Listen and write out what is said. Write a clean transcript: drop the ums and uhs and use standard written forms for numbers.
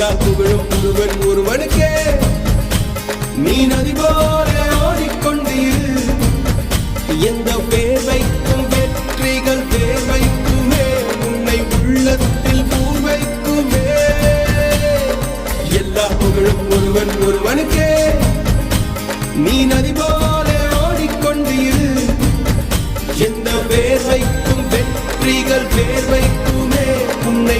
எல்லா புகழும் ஒருவன் ஒருவனுக்கே. நீ நதி போல ஓடிக்கொண்டீர். எந்த பேர் வைக்கும் வெற்றிகள் பேர் வைக்குமே, உன்னை உள்ளத்தில் பூர் வைக்குமே. எல்லா புகழும் ஒருவன் ஒருவனுக்கே. நீ நதி போல ஓடிக்கொண்டீர். எந்த பேர் வைக்கும் வெற்றிகள் பேர் வைக்குமே, உன்னை